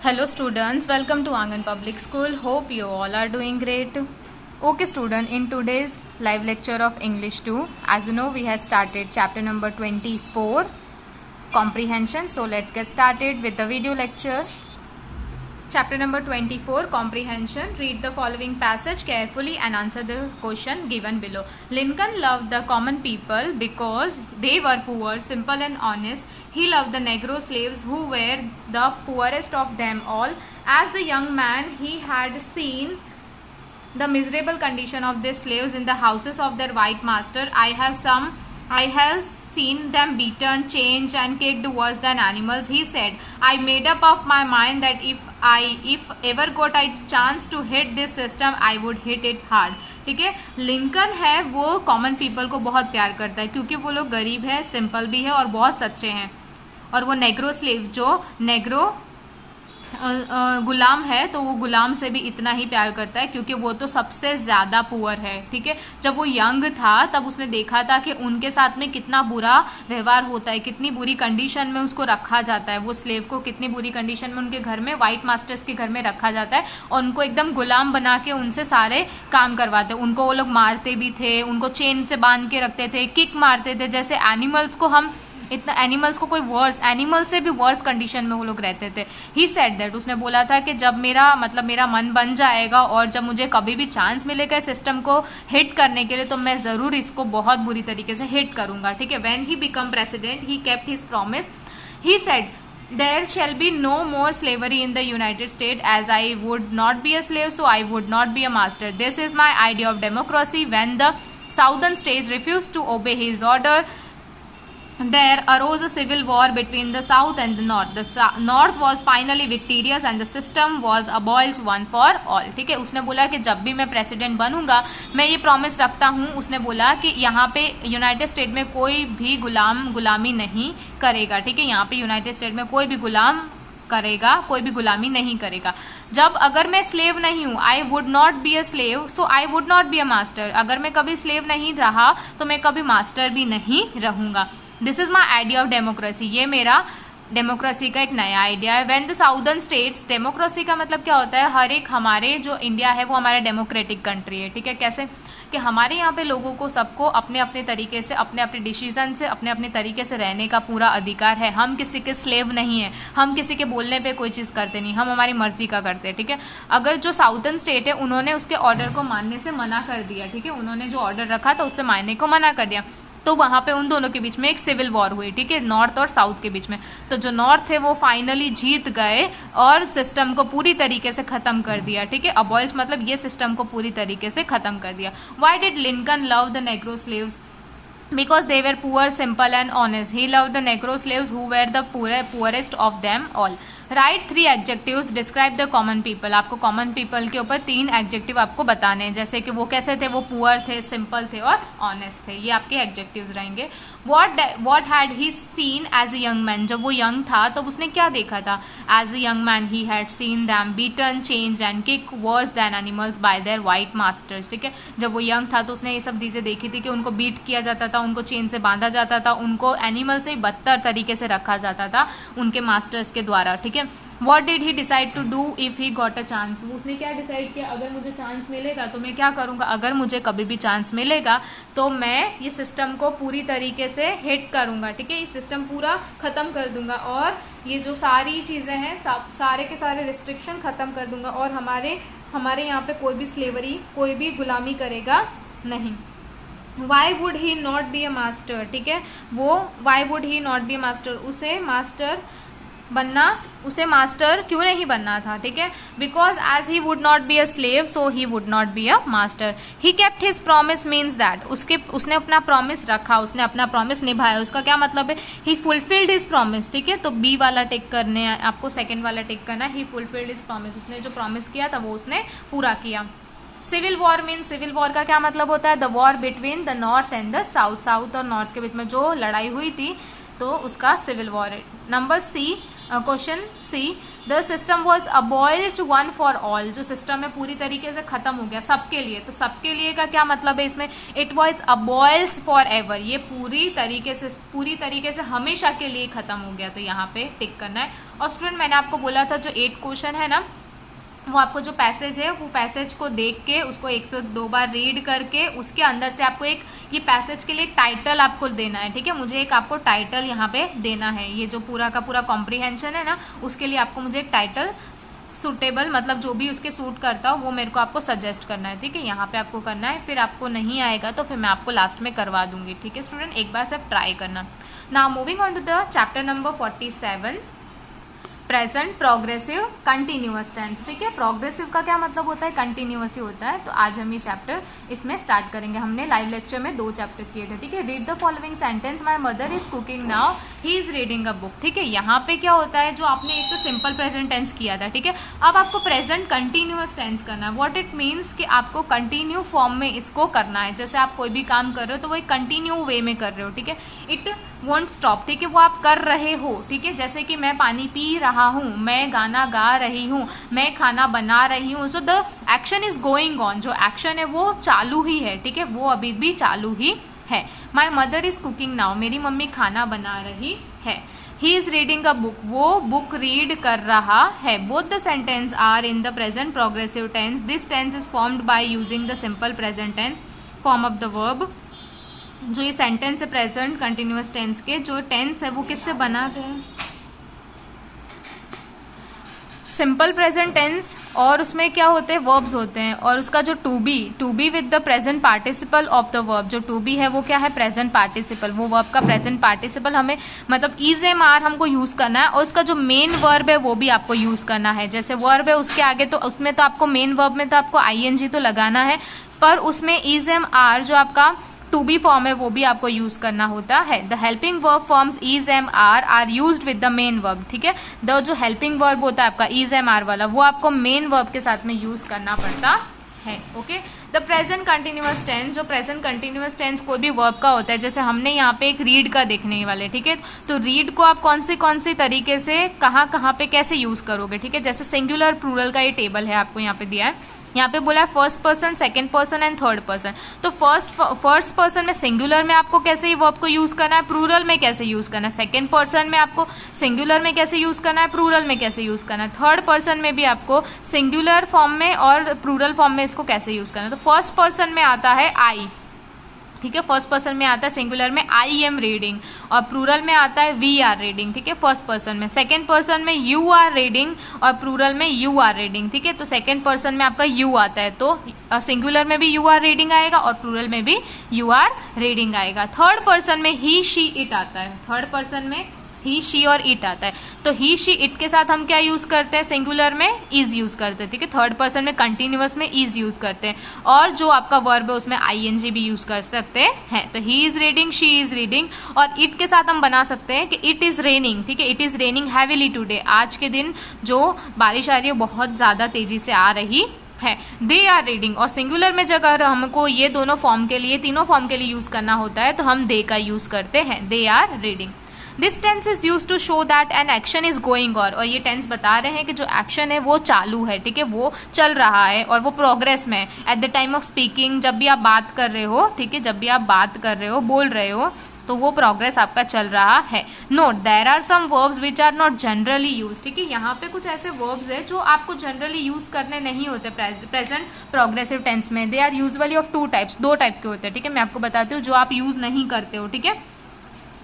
Hello students, welcome to Angan Public School. Hope you all are doing great. Okay student, in today's live lecture of English 2, as you know we had started chapter number 24, comprehension. So let's get started with the video lecture. Chapter number 24, comprehension. Read the following passage carefully and answer the question given below. Lincoln loved the common people because they were poor, simple and honest. He loved the Negro slaves who were the poorest of them all. As the young man, he had seen the miserable condition of the slaves in the houses of their white master. I have seen them beaten, chained and kicked worse than animals. He said, I made up of my mind that if ever got a chance to hit this system, I would hit it hard. ठीक है, Lincoln है वो common people को बहुत प्यार करता है क्योंकि वो लोग गरीब है, सिंपल भी है और बहुत सच्चे हैं. और वो नेग्रो स्लेव जो नेग्रो गुलाम है तो वो गुलाम से भी इतना ही प्यार करता है क्योंकि वो तो सबसे ज्यादा पुअर है. ठीक है, जब वो यंग था तब उसने देखा था कि उनके साथ में कितना बुरा व्यवहार होता है, कितनी बुरी कंडीशन में उसको रखा जाता है. वो स्लेव को कितनी बुरी कंडीशन में उनके घर में, व्हाइट मास्टर्स के घर में रखा जाता है और उनको एकदम गुलाम बना के उनसे सारे काम करवाते. उनको वो लोग मारते भी थे, उनको चेन से बांध के रखते थे, किक मारते थे. जैसे एनिमल्स को हम इतना, एनिमल्स को कोई वर्स, एनिमल से भी वर्स कंडीशन में वो लोग रहते थे. ही सेड दैट, उसने बोला था कि जब मेरा मन बन जाएगा और जब मुझे कभी भी चांस मिलेगा सिस्टम को हिट करने के लिए तो मैं जरूर इसको बहुत बुरी तरीके से हिट करूंगा. ठीक है, when he become president he kept his promise. He said there shall be no more slavery in the United States as I would not be a slave so I would not be a master. This is my idea of democracy. When the southern states refused to obey his order, there arose a civil war between the south and the north. The north was finally victorious and the system was abolished one for all. ठीक है, उसने बोला कि जब भी मैं president बनूंगा मैं ये प्रॉमिस रखता हूँ. उसने बोला कि यहाँ पे यूनाइटेड स्टेट में कोई भी गुलामी नहीं करेगा. ठीक है, यहाँ पे यूनाइटेड स्टेट में कोई भी गुलामी नहीं करेगा. जब अगर मैं स्लेव नहीं हूं, I would not be a slave so I would not be a master. अगर मैं कभी स्लेव नहीं रहा तो मैं कभी मास्टर भी नहीं रहूंगा. This is my idea of democracy. ये मेरा डेमोक्रेसी का एक नया आइडिया है. When the southern states, democracy का मतलब क्या होता है, हर एक, हमारे जो इंडिया है वो हमारा डेमोक्रेटिक कंट्री है. ठीक है, कैसे कि हमारे यहाँ पे लोगों को सबको अपने अपने तरीके से, अपने अपने डिसीजन से, अपने अपने तरीके से रहने का पूरा अधिकार है. हम किसी के स्लेव नहीं है, हम किसी के बोलने पे कोई चीज करते नहीं, हम हमारी मर्जी का करते हैं. ठीक है, अगर जो साउदर्न स्टेट है उन्होंने उसके ऑर्डर को मानने से मना कर दिया, ठीक है, उन्होंने जो ऑर्डर रखा था उससे मानने को मना कर दिया, तो वहां पे उन दोनों के बीच में एक सिविल वॉर हुई. ठीक है, नॉर्थ और साउथ के बीच में. तो जो नॉर्थ थे वो फाइनली जीत गए और सिस्टम को पूरी तरीके से खत्म कर दिया. ठीक है, अबॉलिश मतलब ये सिस्टम को पूरी तरीके से खत्म कर दिया. Why did Lincoln love the Negro slaves? Because they were poor, simple and honest. He loved the Negro slaves who were the poorest of them all. Write 3 adjectives describe the common people. आपको common people के ऊपर 3 adjective आपको बताने हैं, जैसे कि वो कैसे थे, वो poor थे, simple थे और honest थे. ये आपके adjectives रहेंगे. What had he seen as a young man? जब वो young था तो उसने क्या देखा था? As a young man he had seen them beaten, chained and kicked worse than animals by their white masters. ठीक है, जब वो young था तो उसने ये सब चीजें देखी थी कि उनको बीट किया जाता था, उनको चेन से बांधा जाता था, उनको एनिमल से बदतर तरीके से रखा जाता था उनके मास्टर्स के द्वारा. ठीक है, What did he decide to do if he got a chance? उसने क्या डिसाइड किया, अगर मुझे चांस मिलेगा तो मैं क्या करूंगा, अगर मुझे कभी भी चांस मिलेगा तो मैं ये सिस्टम को पूरी तरीके से हिट करूंगा. ठीक है, ये सिस्टम पूरा खत्म कर दूंगा और ये जो सारी चीजें हैं सारे के सारे रिस्ट्रिक्शन खत्म कर दूंगा और हमारे यहाँ पे कोई भी स्लेवरी, कोई भी गुलामी करेगा नहीं. Why would he not be a master? ठीक है, वो why would he not be a master? उसे मास्टर क्यों नहीं बनना था? ठीक है, because as he would not be a slave so he would not be a master. He kept his promise means that उसने अपना प्रॉमिस रखा, उसने अपना प्रॉमिस निभाया. उसका क्या मतलब है? ही फुलफिल्ड हिज प्रॉमिस. ठीक है, तो बी वाला टिक करने, आपको सेकेंड वाला टिक करना. ही फुलफिल्ड हिज प्रॉमिस, उसने जो प्रॉमिस किया था वो उसने पूरा किया. Civil war mean, civil war का क्या मतलब होता है? The war between the north and the south. South और नॉर्थ के बीच में जो लड़ाई हुई थी तो उसका सिविल वॉर है. Number C, question C, the system was abolished one for all, जो सिस्टम है पूरी तरीके से खत्म हो गया सबके लिए। तो सबके लिए का क्या मतलब है इसमें, इट वॉज अबॉइल्ड फॉर एवर, ये पूरी तरीके से हमेशा के लिए खत्म हो गया। तो यहाँ पे टिक करना है। और स्टूडेंट मैंने आपको बोला था जो 8 क्वेश्चन है ना, वो आपको जो पैसेज है वो पैसेज को देख के उसको 102 बार रीड करके उसके अंदर से आपको एक ये पैसेज के लिए टाइटल आपको देना है, ठीक है। मुझे एक आपको टाइटल यहाँ पे देना है, ये जो पूरा का पूरा कॉम्प्रिहेंशन है ना, उसके लिए आपको मुझे एक टाइटल सुटेबल, मतलब जो भी उसके सूट करता हो वो मेरे को आपको सजेस्ट करना है, ठीक है। यहाँ पे आपको करना है, फिर आपको नहीं आएगा तो फिर मैं आपको लास्ट में करवा दूंगी, ठीक है स्टूडेंट। एक बार सिर्फ ट्राई करना। Now moving on to the chapter number 47, present progressive continuous tense, ठीक है। प्रोग्रेसिव का क्या मतलब होता है, कंटिन्यूअस ही होता है। तो आज हम ये चैप्टर इसमें स्टार्ट करेंगे। हमने लाइव लेक्चर में 2 चैप्टर किए थे, ठीक है। Read the following sentence, my mother is cooking now, he is reading a book, ठीक है। यहाँ पे क्या होता है, जो आपने एक तो सिंपल प्रेजेंट टेंस किया था, ठीक है, अब आपको प्रेजेंट कंटिन्यूअस टेंस करना है। व्हाट इट मीन्स कि आपको कंटिन्यू फॉर्म में इसको करना है। जैसे आप कोई भी काम कर रहे हो तो वो एक कंटिन्यू वे में कर रहे हो, ठीक है। इट वोंट स्टॉप, ठीक है, वो आप कर रहे हो, ठीक है। जैसे कि मैं पानी पी रहा हूँ, मैं गाना गा रही हूँ, मैं खाना बना रही हूँ। So the action is going on, जो एक्शन है वो चालू ही है, ठीक है, वो अभी भी चालू ही है। My mother is cooking now, मेरी मम्मी खाना बना रही है। He is reading a book, वो बुक रीड कर रहा है। Both the sentence are in the present progressive tense. This tense is formed by using the simple present tense form of the verb. जो ये सेंटेंस है present continuous tense के, जो tense है वो किससे बना है, सिंपल प्रेजेंट टेंस, और उसमें क्या होते हैं, वर्ब्स होते हैं। और उसका जो to be with the present participle of the verb, जो टू बी है वो क्या है, प्रेजेंट पार्टिसिपल, वो वर्ब का प्रेजेंट पार्टिसिपल हमें मतलब इज एम आर हमको यूज करना है। और उसका जो मेन वर्ब है वो भी आपको यूज करना है। जैसे वर्ब है उसके आगे, तो उसमें तो आपको मेन वर्ब में तो आपको आईएनजी तो लगाना है, पर उसमें इज एम आर जो आपका टू बी फॉर्म है वो भी आपको यूज करना होता है। The helping verb forms is am are used with the main verb, ठीक है। द जो हेल्पिंग वर्ब होता है आपका इज एम आर वाला, वो आपको मेन वर्ब के साथ में यूज करना पड़ता है, okay. The present continuous tense, जो प्रेजेंट कंटिन्यूअस टेंस कोई भी वर्ब का होता है, जैसे हमने यहाँ पे एक रीड का देखने वाले, ठीक है। तो रीड को आप कौन से तरीके से कहाँ पे कैसे यूज करोगे, ठीक है। जैसे सिंगुलर प्लूरल का ये टेबल है आपको यहाँ पे दिया है, यहाँ पे बोला है first person, second person and third person. तो फर्स्ट पर्सन में सिंगुलर में आपको कैसे ये वर्ब को यूज करना है, प्लूरल में कैसे यूज करना है। सेकंड पर्सन में आपको सिंगुलर में कैसे यूज करना है, प्लूरल में कैसे यूज करना है। थर्ड पर्सन में भी आपको सिंगुलर फॉर्म में और प्लूरल फॉर्म में इसको कैसे यूज करना है। तो फर्स्ट पर्सन में आता है आई, ठीक है, फर्स्ट पर्सन में आता है सिंगुलर में आई एम रीडिंग, और प्लूरल में आता है वी आर रीडिंग, ठीक है, फर्स्ट पर्सन में। सेकंड पर्सन में यू आर रीडिंग और प्लूरल में यू आर रीडिंग, ठीक है। तो सेकंड पर्सन में आपका यू आता है, तो सिंगुलर में भी यू आर रीडिंग आएगा और प्लूरल में भी यू आर रीडिंग आएगा। थर्ड पर्सन में ही शी इट आता है, थर्ड पर्सन में ही शी और इट आता है। तो ही शी इट के साथ हम क्या यूज करते हैं, सिंगुलर में इज यूज करते हैं, ठीक है। थर्ड पर्सन में कंटिन्यूअस में इज यूज करते हैं, और जो आपका वर्ब है उसमें आईएनजी भी यूज कर सकते हैं। तो he is reading, she is reading, और इट के साथ हम बना सकते हैं कि इट इज रेनिंग, ठीक है, it is raining heavily today, आज के दिन जो बारिश आ रही है बहुत ज्यादा तेजी से आ रही है। दे आर रीडिंग, और सिंगुलर में जगह हमको ये दोनों फॉर्म के लिए, तीनों फॉर्म के लिए यूज करना होता है, तो हम दे का यूज करते हैं, they are reading. This tense is use to show that an action is going on, और ये टेंस बता रहे हैं कि जो एक्शन है वो चालू है, ठीक है, वो चल रहा है और वो प्रोग्रेस में। At the time of speaking, जब भी आप बात कर रहे हो, ठीक है, जब भी आप बात कर रहे हो, बोल रहे हो, तो वो प्रोग्रेस आपका चल रहा है। Note there are some verbs which are not generally use, ठीक है, यहाँ पे कुछ ऐसे वर्ब्स है जो आपको जनरली यूज करने नहीं होते प्रेजेंट प्रोग्रेसिव टेंस में। They are usually of 2 types, 2 type के होते हैं, ठीक है। मैं आपको बताती हूँ जो आप यूज नहीं करते हो, ठीक है,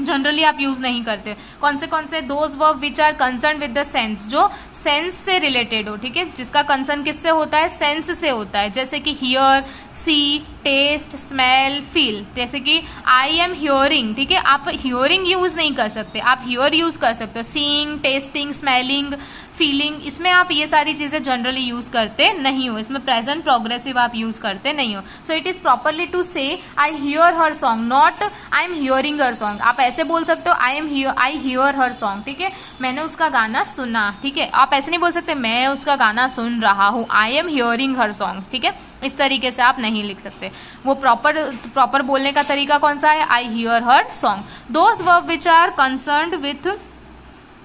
जनरली आप यूज नहीं करते। कौन से those verb which are concern with the sense, जो सेंस से रिलेटेड हो, ठीक है, जिसका कंसर्न किससे होता है, सेंस से होता है। जैसे कि hear, see, taste, smell, feel. जैसे कि आई एम हियरिंग, ठीक है, आप हियरिंग यूज नहीं कर सकते, आप हियर यूज कर सकते हो। सीइंग, टेस्टिंग, स्मेलिंग, फीलिंग, इसमें आप ये सारी चीजें जनरली यूज करते नहीं हो, इसमें प्रेजेंट प्रोग्रेसिव आप यूज करते नहीं हो। So it is properly to say I hear her song, not I am hearing her song. आप ऐसे बोल सकते हो आई हियर हर सॉन्ग, ठीक है, मैंने उसका गाना सुना, ठीक है। आप ऐसे नहीं बोल सकते मैं उसका गाना सुन रहा हूँ, आई एम हियरिंग हर सॉन्ग, ठीक है, इस तरीके से आप नहीं लिख सकते। वो प्रॉपर बोलने का तरीका कौन सा है, I hear her song. Those verb which are concerned with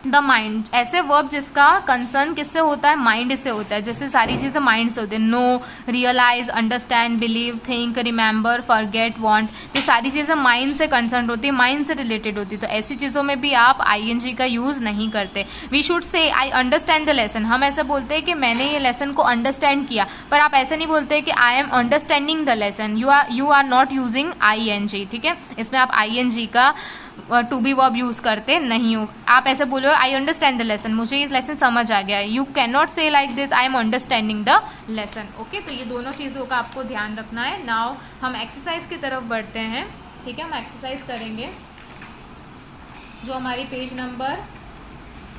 the mind, ऐसे वर्ब जिसका कंसर्न किससे होता है, माइंड से होता है, जैसे सारी चीजें माइंड से होती है, know, realise, understand, believe, think, remember, forget, want, ये सारी चीजें माइंड से कंसर्न होती है, माइंड से रिलेटेड होती है। तो ऐसी चीजों में भी आप आईएनजी का यूज नहीं करते। We should say I understand the lesson, हम ऐसे बोलते हैं कि मैंने ये लेसन को अंडरस्टैंड किया, पर आप ऐसे नहीं बोलते कि I am understanding the lesson, you are not using ING, ठीक है, इसमें आप आईएनजी का टू बी वर्ब यूज करते नहीं हो। आप ऐसे बोलो आई अंडरस्टैंड द लेसन, मुझे ये लेसन समझ आ गया। यू कैन नॉट से like this I am understanding the lesson. Okay, तो ये दोनों चीजों का आपको ध्यान रखना है। नाउ हम एक्सरसाइज की तरफ बढ़ते हैं, ठीक है, हम एक्सरसाइज करेंगे जो हमारी पेज नंबर,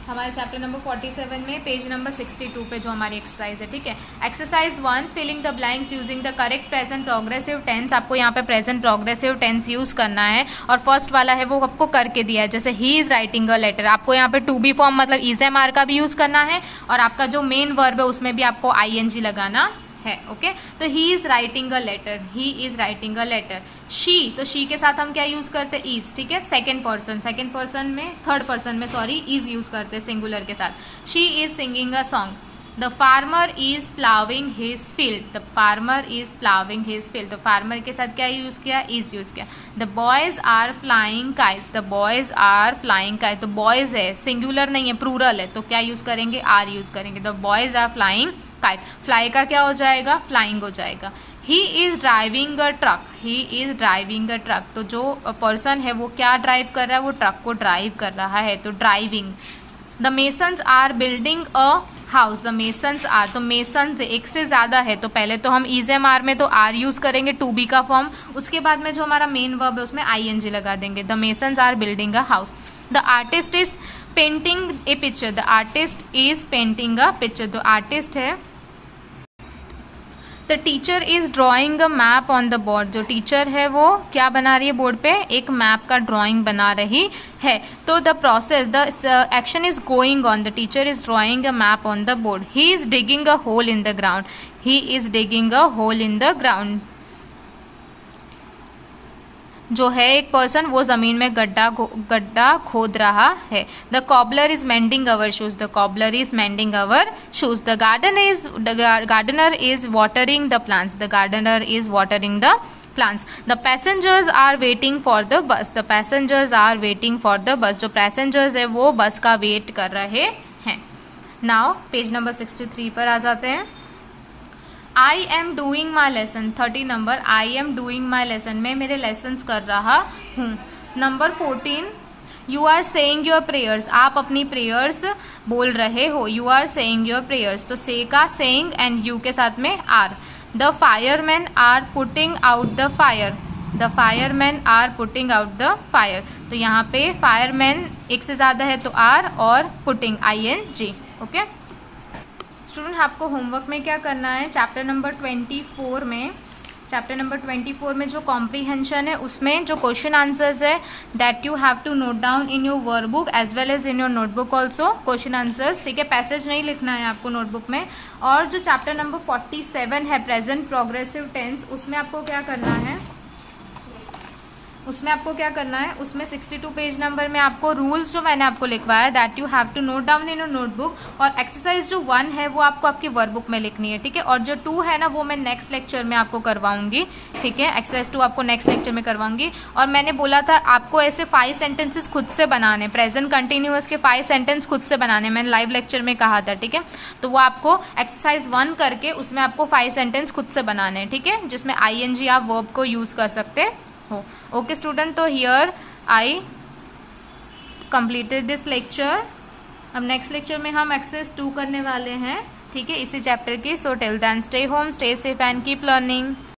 हमारे चैप्टर नंबर 47 में पेज नंबर 62 पे जो हमारी एक्सरसाइज है, ठीक है। Exercise 1, filling the blanks using the correct present progressive tense. आपको यहाँ पे प्रेजेंट प्रोग्रेसिव टेंस यूज करना है, और फर्स्ट वाला है वो आपको करके दिया है, जैसे he is writing a letter, आपको यहाँ पे टू बी फॉर्म मतलब इज एम आर का भी यूज करना है, और आपका जो मेन वर्ब है उसमें भी आपको आईएनजी लगाना है। ओके, तो he is writing a letter, he is writing a letter. She, तो शी के साथ हम क्या यूज करते हैं, इज, ठीक है। सेकेंड पर्सन में, थर्ड पर्सन में सॉरी, इज यूज करते हैं सिंगुलर के साथ। She is singing a song. The farmer is ploughing his field, the farmer is ploughing his field, the farmer के साथ क्या यूज किया, इज यूज किया। The boys are flying kites, the boys are flying kites, तो boys है, singular नहीं है, plural है, तो क्या यूज करेंगे, आर यूज करेंगे। The boys are flying kite, fly का क्या हो जाएगा, फ्लाइंग हो जाएगा। He is driving a truck, he is driving a truck, तो जो पर्सन है वो क्या ड्राइव कर रहा है, वो ट्रक को ड्राइव कर रहा है, तो driving. The masons are building a house, the masons are, तो मेसन्स एक से ज्यादा है, तो पहले तो हम इज एम आर में तो आर यूज करेंगे, टू बी का फॉर्म, उसके बाद में जो हमारा मेन वर्ब है उसमें आईएनजी लगा देंगे। The masons are building a house. The artist is painting a picture, the artist is painting a picture, तो आर्टिस्ट है। The teacher is drawing a map on the board, जो teacher है वो क्या बना रही है, बोर्ड पे एक मैप का ड्रॉइंग बना रही है। तो the process, the action is going on, the teacher is drawing a map on the board. He is digging a hole in the ground, he is digging a hole in the ground, जो है एक person वो जमीन में गड्ढा खोद रहा है। The cobbler is mending our shoes, the cobbler is mending our shoes. The gardener is watering the plants, the gardener is watering the plants. The passengers are waiting for the bus, the passengers are waiting for the bus, जो passengers है वो बस का wait कर रहे हैं। Now page number 63 पर आ जाते हैं। I am doing my lesson, 30 number, I am doing my lesson, मैं मेरे लेसन कर रहा हूँ। Number 14, you are saying your prayers, आप अपनी प्रेयर्स बोल रहे हो, you are saying your prayers, तो से का सेइंग एंड यू के साथ में are. The fireman are putting out the fire, the fireman are putting out the fire, तो यहाँ पे फायरमैन एक से ज्यादा है तो आर, और पुटिंग ING। ओके स्टूडेंट, आपको होमवर्क में क्या करना है, चैप्टर नंबर 24 में जो कॉम्प्रीहेंशन है उसमें जो क्वेश्चन आंसर्स है that you have to note down in your work book as well as in your notebook also, question answers, ठीक है। पैसेज नहीं लिखना है आपको नोटबुक में। और जो चैप्टर नंबर 47 है प्रेजेंट प्रोग्रेसिव टेंस, उसमें आपको क्या करना है, उसमें 62 पेज नंबर में आपको रूल्स जो मैंने आपको लिखवाया that you have to note down in your notebook, और एक्सरसाइज जो 1 है वो आपको आपकी वर्कबुक में लिखनी है, ठीक है। और जो 2 है ना वो मैं नेक्स्ट लेक्चर में आपको करवाऊंगी, ठीक है। एक्सरसाइज 2 आपको नेक्स्ट लेक्चर में करवाऊंगी। और मैंने बोला था आपको ऐसे 5 सेंटेंसेस खुद से बनाने, प्रेजेंट कंटिन्यूअस के 5 सेंटेंस खुद से बनाने, मैंने लाइव लेक्चर में कहा था, ठीक है। तो वो आपको एक्सरसाइज 1 करके उसमें आपको 5 सेंटेंस खुद से बनाने, ठीक है, जिसमें ING आप वर्ब को यूज कर सकते हो। ओके स्टूडेंट, तो here I completed this lecture. अब नेक्स्ट लेक्चर में हम एक्सरसाइज 2 करने वाले हैं, ठीक है, इसी चैप्टर की। So till then stay home, stay safe and keep learning.